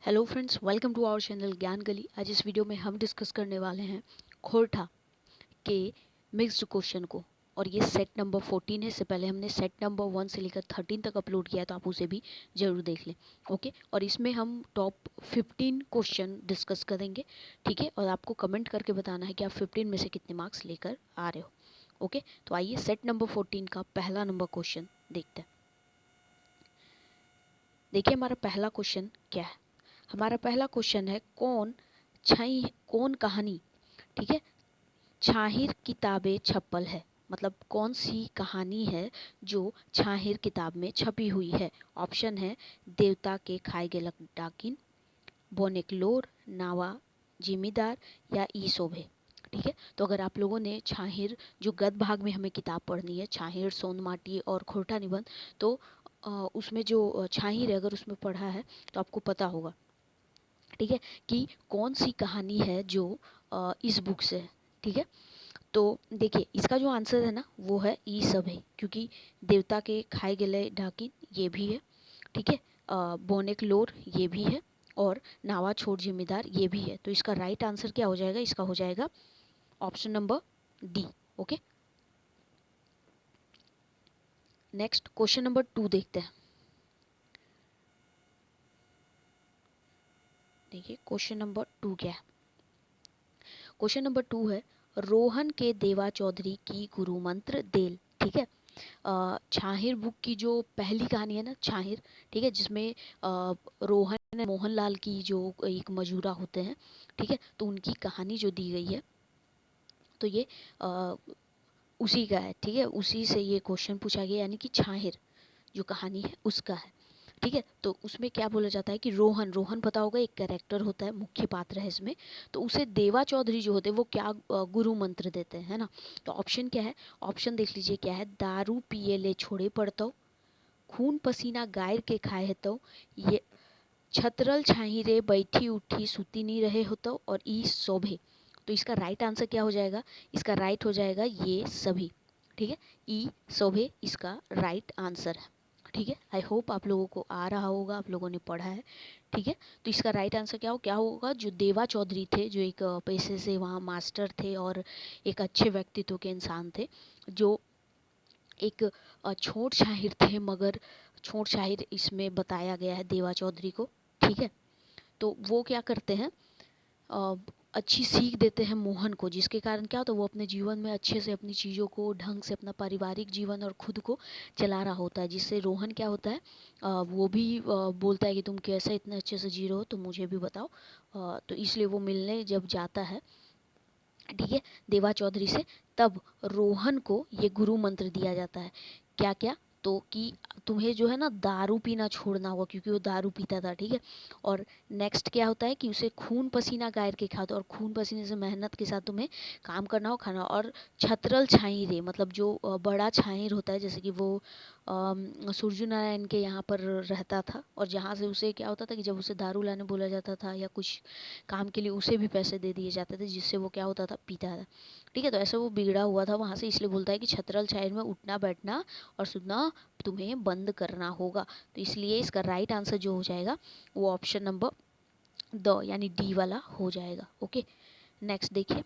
Hello friends, welcome to our channel Gyan Gali. आज इस video में हम डिस्कस करने वाले हैं खोरठा के मिक्स्ड क्वेश्चन को। और ये सेट नंबर 14 है। इससे पहले हमने सेट नंबर 1 से लेकर 13 तक अपलोड किया है, तो आप उसे भी ज़रूर देख लें। ओके, और इसमें हम टॉप 15 क्वेश्चन डिस्कस करेंगे। ठीक है, और आपको कमेंट करके बताना है कि आप 15 में से कितने मार्क्स लेकर आ रहे हो। ओके, तो आइए सेट नंबर 14 का पहला नंबर क्वेश्चन देखते हैं। देखिए हमारा पहला क्वेश्चन क्या है। हमारा पहला क्वेश्चन है कौन कहानी, ठीक है, छाहिर किताबे छपल है। मतलब कौन सी कहानी है जो छाहिर किताब में छपी हुई है। ऑप्शन है देवता के खाए गेलक डाकिन, बोनेकलोर, नावा जिमीदार या ई शोभे। ठीक है, तो अगर आप लोगों ने छाहिर जो गद्य भाग में हमें किताब पढ़नी है, छाहिर, सोनमाटी और खोरठा निबंध, तो उसमें जो छाहिर है अगर उसमें पढ़ा है तो आपको पता होगा, ठीक है, कि कौन सी कहानी है जो इस बुक से है। ठीक है, तो देखिए इसका जो आंसर है ना वो है ई सब है, क्योंकि देवता के खाए गले ढाकिन ये भी है। ठीक है, बोनेक लोर ये भी है, और नावा छोड़ जिम्मेदार ये भी है। तो इसका राइट आंसर क्या हो जाएगा, इसका हो जाएगा option number D. Okay, next question number 2 देखते हैं। देखिए क्वेश्चन नंबर 2 क्या है। क्वेश्चन नंबर 2 है रोहन के देवा चौधरी की गुरु मंत्र देल। ठीक है, छाहिर बुक की जो पहली कहानी है ना छाहिर, ठीक है, जिसमें रोहन मोहनलाल की जो एक मजूरा होते हैं, ठीक है, तो उनकी कहानी जो दी गई है, तो ये आ, उसी का है। ठीक है, उसी से ये क्वेश्चन पूछा गया, यानी कि छाहिर जो कहानी है उसका है। ठीक है, तो उसमें क्या बोला जाता है कि रोहन, रोहन पता होगा एक कैरेक्टर होता है, मुख्य पात्र है इसमें। तो उसे देवा चौधरी जो होते हैं वो क्या गुरु मंत्र देते हैं, है ना। तो ऑप्शन क्या है, ऑप्शन देख लीजिए क्या है। दारू पिए ले छोड़े पड़तो, खून पसीना गायर के खाए हेतो, ये छतरल छाही रे बैठी उठी सुती नहीं रहे होतो, और ई शोभे। तो इसका राइट आंसर क्या हो जाएगा, इसका राइट हो जाएगा ये सभी। ठीक है, ई शोभे इसका राइट आंसर है। ठीक है, आई होप आप लोगों को आ रहा होगा, आप लोगों ने पढ़ा है। ठीक है, तो इसका राइट आंसर क्या होगा, जो देवा चौधरी थे, जो एक पैसे से वहाँ मास्टर थे और एक अच्छे व्यक्तित्व के इंसान थे, जो एक छोट शाहिर थे, मगर छोट शाहिर इसमें बताया गया है देवा चौधरी को। ठीक है, तो वो क्या करते हैं, अ, अच्छी सीख देते हैं मोहन को, जिसके कारण क्या होता है वो अपने जीवन में अच्छे से अपनी चीज़ों को ढंग से अपना पारिवारिक जीवन और खुद को चला रहा होता है। जिससे रोहन क्या होता है, वो भी बोलता है कि तुम कैसे इतने अच्छे से जी रहे हो, तो मुझे भी बताओ। तो इसलिए वो मिलने जब जाता है, ठीक है, देवा चौधरी से, तब रोहन को ये गुरु मंत्र दिया जाता है। क्या क्या, तो कि तुम्हें जो है ना दारू पीना छोड़ना होगा, क्योंकि वो दारू पीता था। ठीक है, और नेक्स्ट क्या होता है कि उसे खून पसीना गायर के खाते, और खून पसीने से मेहनत के साथ तुम्हें काम करना हो, खाना। और छतरल छाई रे, मतलब जो बड़ा छाहिर होता है, जैसे कि वो सूर्य नारायण के यहाँ पर रहता था, और जहाँ से उसे क्या होता था कि जब उसे दारू लाने बोला जाता था या कुछ काम के लिए उसे भी पैसे दे दिए जाते थे, जिससे वो क्या होता था, पीता था। ठीक है, तो ऐसे वो बिगड़ा हुआ था वहाँ से, इसलिए बोलता है कि छतरल छायर में उठना बैठना और सुनना तुम्हें बंद करना होगा। तो इसलिए इसका राइट आंसर जो हो जाएगा वो ऑप्शन नंबर द यानी डी वाला हो जाएगा। ओके, नेक्स्ट देखिए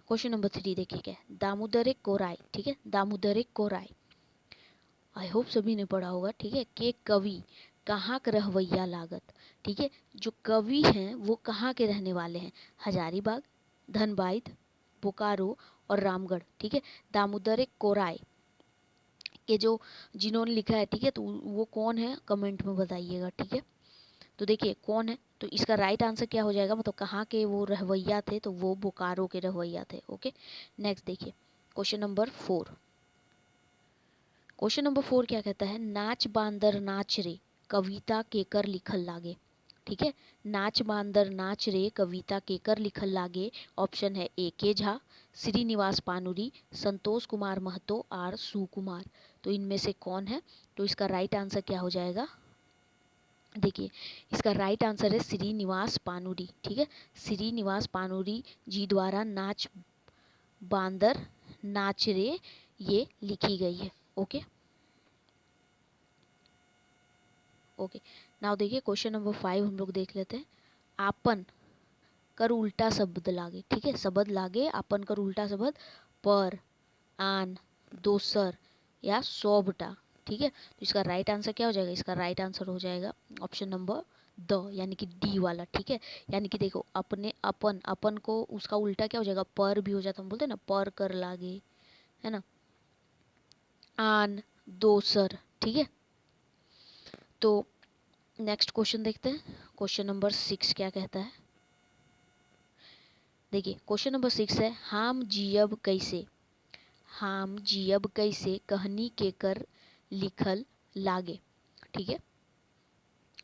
क्वेश्चन नंबर 3 देखिए क्या है। दामोदर कोराय, ठीक है, दामोदर कोराय, आई होप सभी ने पढ़ा होगा। ठीक है, के कवि कहाँ का रहवैया लागत। ठीक है, जो कवि हैं वो कहाँ के रहने वाले हैं, हजारीबाग, धनबाद, बोकारो और रामगढ़। ठीक है, दामोदर कोराय के जो जिन्होंने लिखा है, ठीक है, तो वो कौन है कमेंट में बताइएगा। ठीक है, तो देखिए कौन है, तो इसका राइट आंसर क्या हो जाएगा, मतलब कहाँ के वो रहवैया थे, तो वो बोकारो के रहवैया थे। ओके, नेक्स्ट देखिए क्वेश्चन नंबर 4। क्वेश्चन नंबर 4 क्या कहता है, नाच बांदर नाच रे कविता केकर लिखल लागे। ठीक है, नाच बांदर नाच रे कविता केकर लिखल लागे। ऑप्शन है ए के झा, श्रीनिवास पानुरी, संतोष कुमार महतो और सुकुमार। तो इनमें से कौन है, तो इसका राइट आंसर क्या हो जाएगा, देखिए इसका राइट आंसर है श्रीनिवास पानुरी। ठीक है, श्रीनिवास पानुरी जी द्वारा नाच बांदर नाच रे ये लिखी गई है। ओके, ओके, नाउ देखिए क्वेश्चन नंबर 5 हम लोग देख लेते हैं। आपन कर उल्टा शब्द लागे, ठीक है, शब्द लागे आपन कर उल्टा शब्द पर, आन, दोसर या सोबटा, ठीक है। तो इसका राइट आंसर क्या हो जाएगा, इसका राइट आंसर हो जाएगा ऑप्शन नंबर द, यानी कि डी वाला, ठीक है। यानी कि देखो अपने अपन, अपन को उसका उल्टा क्या हो जाएगा, पर भी हो जाता, हम बोलते हैं ना पर कर लागे, है ना, आन, दोसर, ठीक है। तो नेक्स्ट क्वेश्चन देखते हैं, क्वेश्चन नंबर 6 क्या कहता है। देखिए क्वेश्चन नंबर 6 है, हाम जियब कैसे, हाम जियब कैसे कहनी के कर लिखल लागे, ठीक है।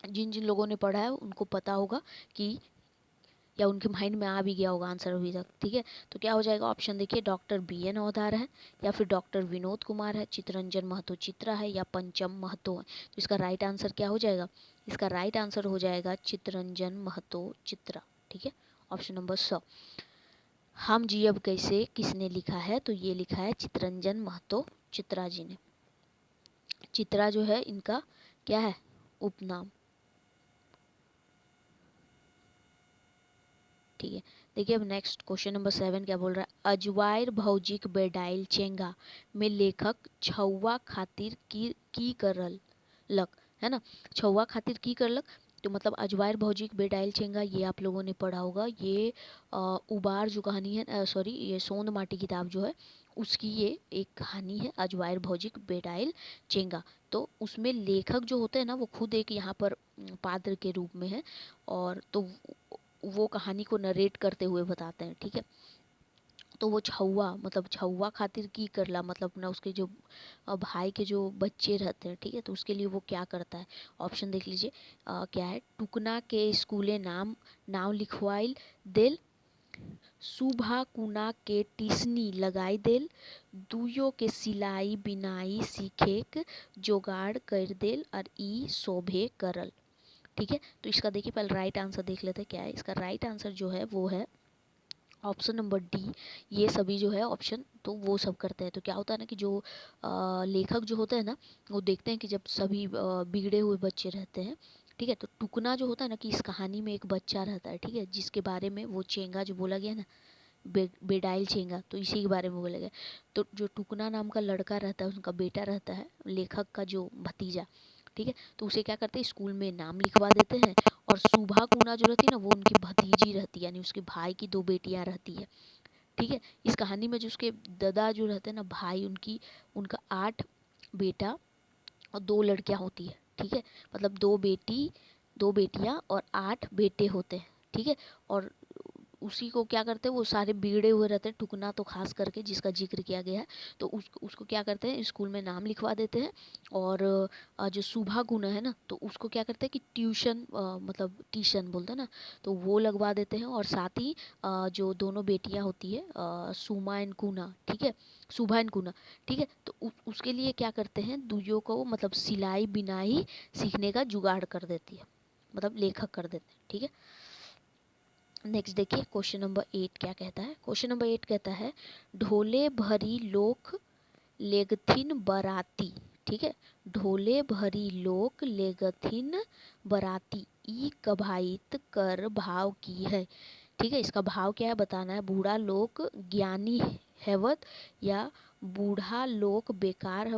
जिन जिन लोगों ने पढ़ा है उनको पता होगा कि, या उनके माइंड में आ भी गया होगा आंसर अभी तक, ठीक है। तो क्या हो जाएगा ऑप्शन देखिए, डॉक्टर BN अवतार है, या फिर डॉक्टर विनोद कुमार है, चित्रंजन महतो चित्रा है, या पंचम महतो है। तो इसका राइट आंसर क्या हो जाएगा, इसका राइट आंसर हो जाएगा चित्रंजन महतो चित्रा, ठीक है, ऑप्शन नंबर 100। हम जियब कैसे किसने लिखा है, तो ये लिखा है चित्रंजन महतो चित्रा जी ने। चित्रा जो है इनका क्या है, उपनाम, ठीक है। देखिए अब नेक्स्ट क्वेश्चन नंबर 7 क्या बोल रहा है, अजवायर भौजिक बेडाइल चेंगा में लेखक छौवा खातिर की करल लक, है ना, छौवा खातिर की करलक। तो मतलब अजवायर भौजिक बेडाइल चेंगा ये आप लोगों ने पढ़ा होगा, ये उबार जो कहानी है, सॉरी ये सोंद माटी किताब जो है उसकी ये एक कहानी है, अजवायर भौजिक बेडाइल चेंगा। तो उसमें लेखक जो होते हैं ना वो खुद एक यहाँ पर पात्र के रूप में है, और तो वो कहानी को नरेट करते हुए बताते हैं, ठीक है। तो वो छौवा मतलब छौवा खातिर की करला, मतलब ना उसके जो भाई के जो बच्चे रहते हैं, ठीक है, तो उसके लिए वो क्या करता है। ऑप्शन देख लीजिए, क्या है, टुकना के स्कूले नाम लिखवाइल देल, सुभा कुना के टिसनी लगाई देल, दुयो के सिलाई बिनाई सीखेक जोगाड़ कर देल, और ई शोभे करल, ठीक है। तो इसका देखिए पहले राइट आंसर देख लेते हैं क्या है। इसका राइट आंसर जो है वो है ऑप्शन नंबर डी, ये सभी जो है ऑप्शन तो वो सब करते हैं। तो क्या होता है ना कि जो लेखक जो होते हैं ना वो देखते हैं कि जब सभी बिगड़े हुए बच्चे रहते हैं, ठीक है, तो टुकना जो होता है ना कि इस कहानी में एक बच्चा रहता है, ठीक है, जिसके बारे में वो चेंगा जो बोला गया ना, बेडाइल चेंगा, तो इसी के बारे में बोला गया। तो जो टुकना नाम का लड़का रहता है उनका बेटा रहता है लेखक का जो भतीजा, ठीक है, तो उसे क्या करते हैं स्कूल में नाम लिखवा देते हैं, और सुभा कुना जो रहती है ना वो उनकी भतीजी रहती है, यानी उसके भाई की 2 बेटियां रहती है, ठीक है। इस कहानी में जो उसके दादा जो रहते हैं ना भाई, उनका 8 बेटा और 2 लड़कियां होती है, ठीक है, मतलब 2 बेटियां और 8 बेटे होते हैं, ठीक है। और उसी को क्या करते हैं, वो सारे बिगड़े हुए रहते हैं, टुकना तो खास करके जिसका जिक्र किया गया है, तो उसको क्या करते हैं स्कूल में नाम लिखवा देते हैं, और जो सुभा गुना है ना तो उसको क्या करते हैं कि ट्यूशन, मतलब ट्यूशन बोलते हैं ना, तो वो लगवा देते हैं, और साथ ही जो दोनों बेटियां होती है सुमा एंड कुना, ठीक है, सुभा एंड कुना, ठीक है, तो उसके लिए क्या करते हैं दुइयों को मतलब सिलाई बिनाई सीखने का जुगाड़ कर देती है, मतलब लेखक कर देते हैं, ठीक है। नेक्स्ट देखिए क्वेश्चन नंबर 8 क्या कहता है। क्वेश्चन नंबर 8 कहता है, ढोले भरी लोक लेगथिन बराती, ठीक है, ढोले भरी लोक लेगथिन बराती, ई कभाइत कर भाव की है, ठीक है। इसका भाव क्या है बताना है, बूढ़ा लोग ज्ञानी हैवत, या बूढ़ा लोग बेकार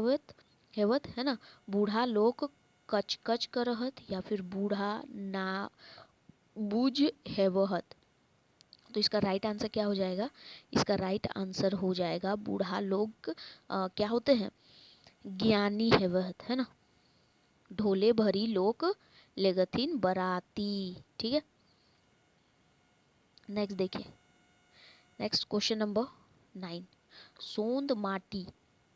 हैवत, है ना, बूढ़ा लोग कच कच करहत, या फिर बूढ़ा ना बुझ हैवहत। तो इसका राइट आंसर क्या हो जाएगा, इसका राइट आंसर हो जाएगा बूढ़ा लोग क्या होते हैं, ज्ञानी है वह, है ना, ढोले भरी लोग लेगथिन बराती, ठीक है। नेक्स्ट देखिए, नेक्स्ट क्वेश्चन नंबर 9, सोंद माटी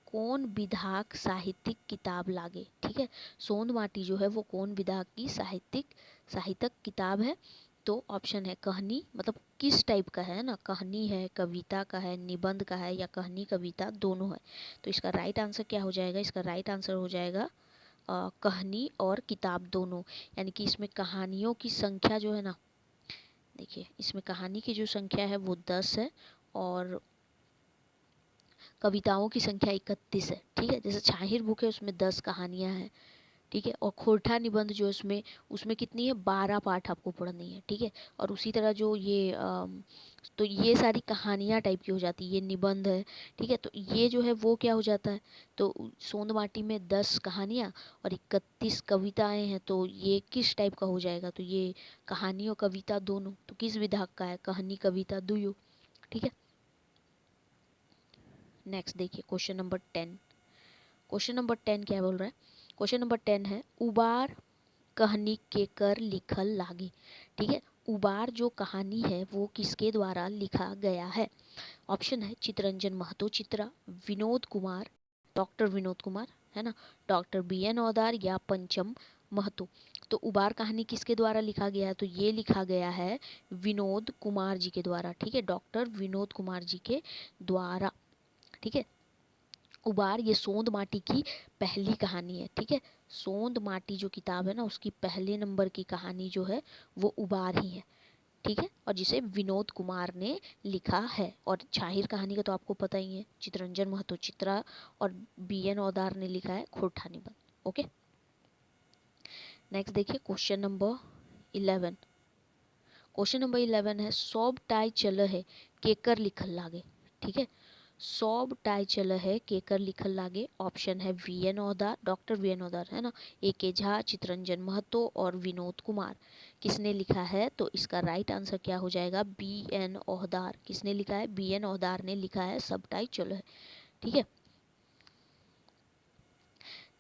कौन विधाक साहित्यिक किताब लागे, ठीक है, सोंद माटी जो है वो कौन विधा की साहित्यिक किताब है। तो ऑप्शन है कहानी, मतलब किस टाइप का है ना, कहानी है, कविता का है, निबंध का है, या कहानी कविता दोनों है। तो इसका राइट आंसर क्या हो जाएगा, इसका राइट आंसर हो जाएगा कहानी और किताब दोनों, यानी कि इसमें कहानियों की संख्या जो है ना, देखिए इसमें कहानी की जो संख्या है वो 10 है, और कविताओं की संख्या 31 है, ठीक है। जैसे छाहिर बुक है उसमें 10 कहानियां हैं, ठीक है। और खोरठा निबंध जो उसमें उसमें कितनी है, 12 पाठ आपको पढ़नी है, ठीक है। और उसी तरह जो ये तो ये सारी कहानियाँ टाइप की हो जाती है, ये निबंध है, ठीक है। तो ये जो है वो क्या हो जाता है, तो सोंद माटी में 10 कहानियाँ और 31 कविताएं हैं, तो ये किस टाइप का हो जाएगा, तो ये कहानी और कविता दोनों, तो किस विधाक का है, कहानी कविता दुयो, ठीक है। नेक्स्ट देखिए क्वेश्चन नंबर 10। क्वेश्चन नंबर 10 क्या बोल रहा है, क्वेश्चन नंबर 10 है उबार कहनी के कर लिखल लागे, ठीक है। उबार जो कहानी है वो किसके द्वारा लिखा गया है। ऑप्शन है चितरंजन महतो चित्रा, विनोद कुमार, डॉक्टर विनोद कुमार, है ना, डॉक्टर बी एन औदार या पंचम महतो। तो उबार कहानी किसके द्वारा लिखा गया है, तो ये लिखा गया है विनोद कुमार जी के द्वारा, ठीक है, डॉक्टर विनोद कुमार जी के द्वारा, ठीक है। उबार ये सोंद माटी की पहली कहानी है, ठीक है। सोंद माटी जो किताब है ना उसकी पहले नंबर की कहानी जो है वो उबार ही है, ठीक है, और जिसे विनोद कुमार ने लिखा है। और छाहिर कहानी का तो आपको पता ही है, चितरंजन महतो चित्रा और बी एन औदार ने लिखा है खोरठा निबंध। ओके, नेक्स्ट देखिए क्वेश्चन नंबर 11। क्वेश्चन नंबर 11 है सौब टाई चल है केकर लिखल लागे, ठीक है। सौब टाई चल है केकर लिखल लागे। ऑप्शन है वी एन औदार, डॉक्टर वी एन औदार, है ना, ए के झा, चितरंजन महतो और विनोद कुमार। किसने लिखा है, तो इसका राइट आंसर क्या हो जाएगा, बी एन औदार। किसने लिखा है, बी एन औदार ने लिखा है सब टाई चल है, ठीक है।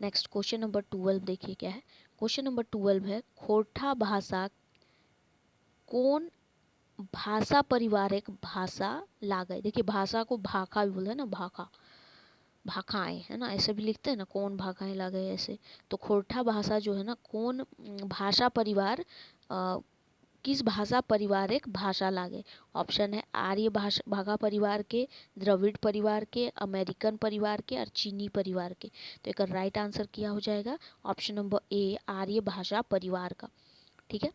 नेक्स्ट क्वेश्चन नंबर 12 देखिए क्या है। क्वेश्चन नंबर 12 है खोरठा भाषा कौन भाषा परिवारिक भाषा लागे। देखिए भाषा को भाखा भी बोलते हैं ना, भाखा, भाखाएं, है ना, ऐसे भी लिखते हैं ना, कौन भाखाएं लागे ऐसे। तो खोरठा भाषा जो है ना कौन भाषा परिवार किस भाषा परिवारिक भाषा लागे। ऑप्शन है आर्य भाषा भागा परिवार के, द्रविड़ परिवार के, अमेरिकन परिवार के और चीनी परिवार के। तो एक राइट आंसर क्या हो जाएगा, ऑप्शन नंबर ए आर्य भाषा परिवार का, ठीक है।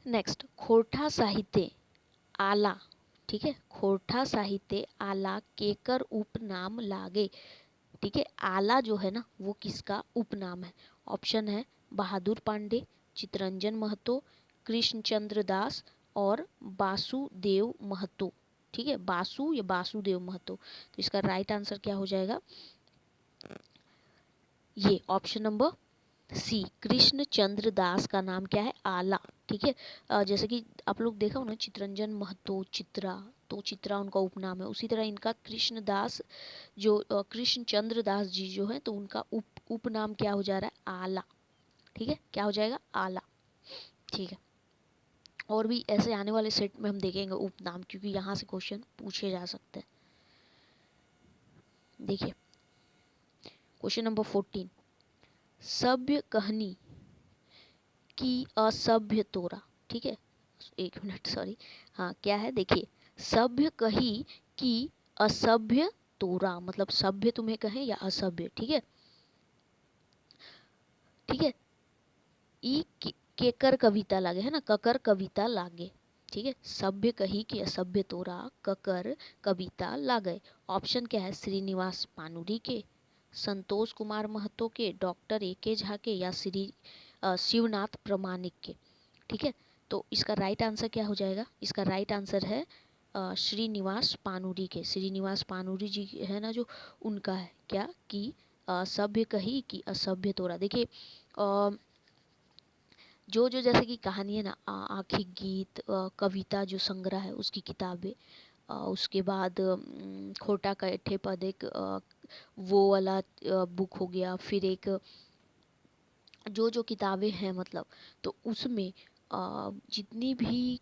नेक्स्ट खोरठा साहित्य आला, ठीक है, खोरठा साहित्य आला केकर उपनाम लागे, ठीक है। आला जो है ना वो किसका उपनाम है। ऑप्शन है बहादुर पांडे, चितरंजन महतो, कृष्णचंद्र दास और बासुदेव महतो, ठीक है, बासु या बासुदेव महतो। तो इसका राइट आंसर क्या हो जाएगा, ये ऑप्शन नंबर सी कृष्णचंद्र दास का नाम क्या है, आला, ठीक है। जैसे कि आप लोग देखा हो ना चितरंजन महतो चित्रा, तो चित्रा उनका उपनाम है, उसी तरह इनका कृष्णदास जो कृष्णचंद्र दास जी जो है तो उनका उपनाम क्या हो जा रहा है, आला, ठीक है, क्या हो जाएगा, आला, ठीक है। और भी ऐसे आने वाले सेट में हम देखेंगे उपनाम, क्योंकि यहाँ से क्वेश्चन पूछे जा सकते हैं। देखिए क्वेश्चन नंबर 14 सभ्य कहनी की असभ्य तोरा, ठीक है, एक मिनट सॉरी, हाँ क्या है देखिए, सभ्य कही कि असभ्य तोरा, मतलब सभ्य तुम्हें कहे या असभ्य, ठीक है, ठीक है। ई केकर कविता लागे, है ना, ककर कविता लागे, ठीक है, सभ्य कही कि असभ्य तोरा ककर कविता लागे। ऑप्शन क्या है, श्रीनिवास पानुरी के, संतोष कुमार महतो के, डॉक्टर ए के झा के या श्री शिवनाथ प्रमाणिक के, ठीक है। तो इसका राइट आंसर क्या हो जाएगा, इसका राइट आंसर है श्रीनिवास पानुरी के। श्रीनिवास पानुरी जी है ना जो, उनका है क्या कि सभ्य कही कि असभ्य तोरा। देखिए जो जो जैसे कि कहानी है ना, आखिर गीत, कविता जो संग्रह है उसकी किताबें, उसके बाद खोटा कैठे पद एक वो वाला बुक हो गया, फिर एक जो जो किताबें हैं मतलब, तो उसमें जितनी भी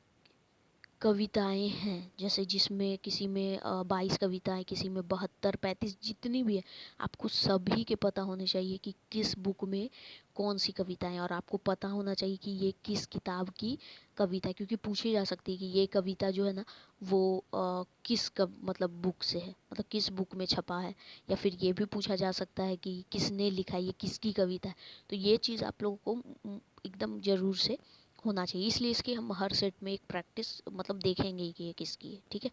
कविताएं हैं, जैसे जिसमें किसी में 22 कविताएं, किसी में 72 35, जितनी भी है, आपको सभी के पता होने चाहिए कि किस बुक में कौन सी कविताएं, और आपको पता होना चाहिए कि ये किस किताब की कविता है, क्योंकि पूछी जा सकती है कि ये कविता जो है ना वो मतलब बुक से है, मतलब किस बुक में छपा है, या फिर ये भी पूछा जा सकता है कि किसने लिखा है, ये किसकी कविता है। तो ये चीज़ आप लोगों को एकदम ज़रूर से होना चाहिए, इसलिए इसकी हम हर सेट में एक प्रैक्टिस मतलब देखेंगे कि ये किसकी है, ठीक है।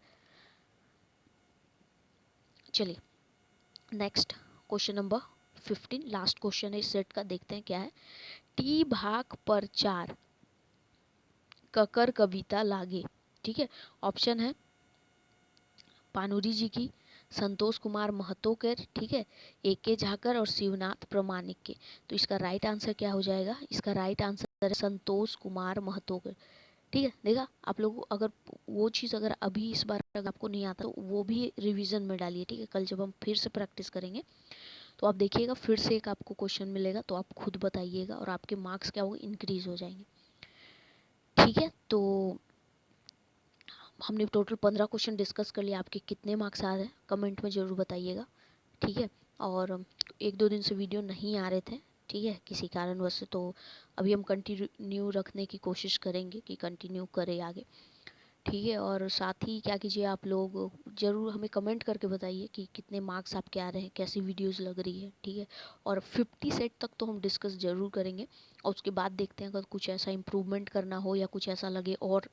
चलिए next question number 15 last question है इस सेट का, देखते हैं क्या है। टी भाग पर 4 ककर कविता लागे, ठीक है। ऑप्शन है पानुरी जी की, संतोष कुमार महतो के, ठीक है, ए.के. झाकर और शिवनाथ प्रमाणिक के। तो इसका राइट आंसर क्या हो जाएगा, इसका राइट आंसर है संतोष कुमार महतो के, ठीक है। देखा आप लोग, अगर वो चीज़ अगर अभी इस बार अगर आपको नहीं आता तो वो भी रिवीजन में डालिए, ठीक है। कल जब हम फिर से प्रैक्टिस करेंगे तो आप देखिएगा फिर से एक आपको क्वेश्चन मिलेगा, तो आप खुद बताइएगा और आपके मार्क्स क्या होंगे, इंक्रीज हो जाएंगे, ठीक है। तो हमने टोटल 15 क्वेश्चन डिस्कस कर लिया। आपके कितने मार्क्स आ रहे हैं कमेंट में ज़रूर बताइएगा, ठीक है। और 1-2 दिन से वीडियो नहीं आ रहे थे, ठीक है, किसी कारणवश से, तो अभी हम कंटिन्यू रखने की कोशिश करेंगे कि कंटिन्यू करें आगे, ठीक है। और साथ ही क्या कीजिए, आप लोग ज़रूर हमें कमेंट करके बताइए कि कितने मार्क्स आपके आ रहे हैं, कैसी वीडियोस लग रही है, ठीक है। और 50 सेट तक तो हम डिस्कस ज़रूर करेंगे, और उसके बाद देखते हैं अगर कुछ ऐसा इम्प्रूवमेंट करना हो या कुछ ऐसा लगे और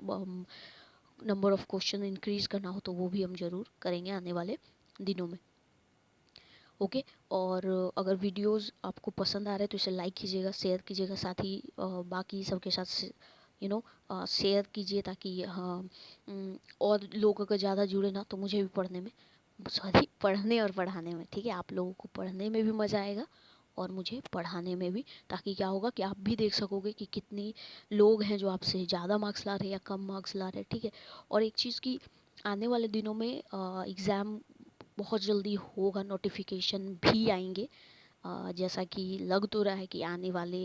नंबर ऑफ़ क्वेश्चन इंक्रीज़ करना हो तो वो भी हम ज़रूर करेंगे आने वाले दिनों में, ओके। और अगर वीडियोस आपको पसंद आ रहे हैं तो इसे लाइक कीजिएगा, शेयर कीजिएगा, साथ ही बाकी सबके साथ शेयर कीजिए, ताकि हाँ और लोग अगर ज़्यादा जुड़े ना तो मुझे भी पढ़ने में, सॉरी, पढ़ने और पढ़ाने में, ठीक है, आप लोगों को पढ़ने में भी मज़ा आएगा और मुझे पढ़ाने में भी, ताकि क्या होगा कि आप भी देख सकोगे कि कितनी लोग हैं जो आपसे ज़्यादा मार्क्स ला रहे हैं या कम मार्क्स ला रहे हैं, ठीक है। और एक चीज़ की, आने वाले दिनों में एग्ज़ाम बहुत जल्दी होगा, नोटिफिकेशन भी आएंगे, जैसा कि लग तो रहा है कि आने वाले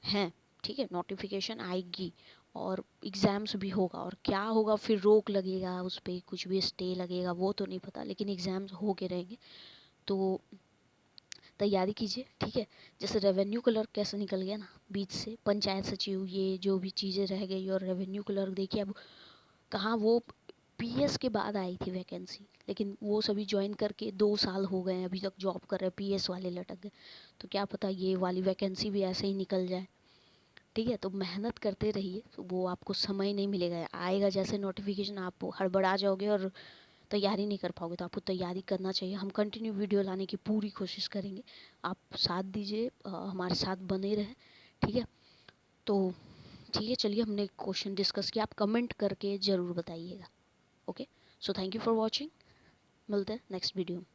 हैं, ठीक है, नोटिफिकेशन आएगी और एग्ज़ाम्स भी होगा, और क्या होगा फिर, रोक लगेगा उस पर, कुछ भी स्टे लगेगा वो तो नहीं पता, लेकिन एग्ज़ाम्स हो के रहेंगे, तो तैयारी कीजिए, ठीक है। जैसे रेवेन्यू क्लर्क कैसे निकल गया ना बीच से, पंचायत सचिव, ये जो भी चीज़ें रह गई, और रेवेन्यू क्लर्क देखिए अब कहाँ, वो पीएस के बाद आई थी वैकेंसी, लेकिन वो सभी ज्वाइन करके 2 साल हो गए हैं, अभी तक जॉब कर रहे हैं, पीएस वाले लटक गए। तो क्या पता ये वाली वैकेंसी भी ऐसे ही निकल जाए, ठीक है। तो मेहनत करते रहिए, तो वो आपको समय नहीं मिलेगा, आएगा जैसे नोटिफिकेशन आप हड़बड़ा जाओगे और तैयारी नहीं कर पाओगे। तो आपको तैयारी करना चाहिए, हम कंटिन्यू वीडियो लाने की पूरी कोशिश करेंगे, आप साथ दीजिए, हमारे साथ बने रहें, ठीक है। तो ठीक है, चलिए, हमने क्वेश्चन डिस्कस किया, आप कमेंट करके ज़रूर बताइएगा, okay. So thank you for watching, मिलते हैं नेक्स्ट वीडियो में।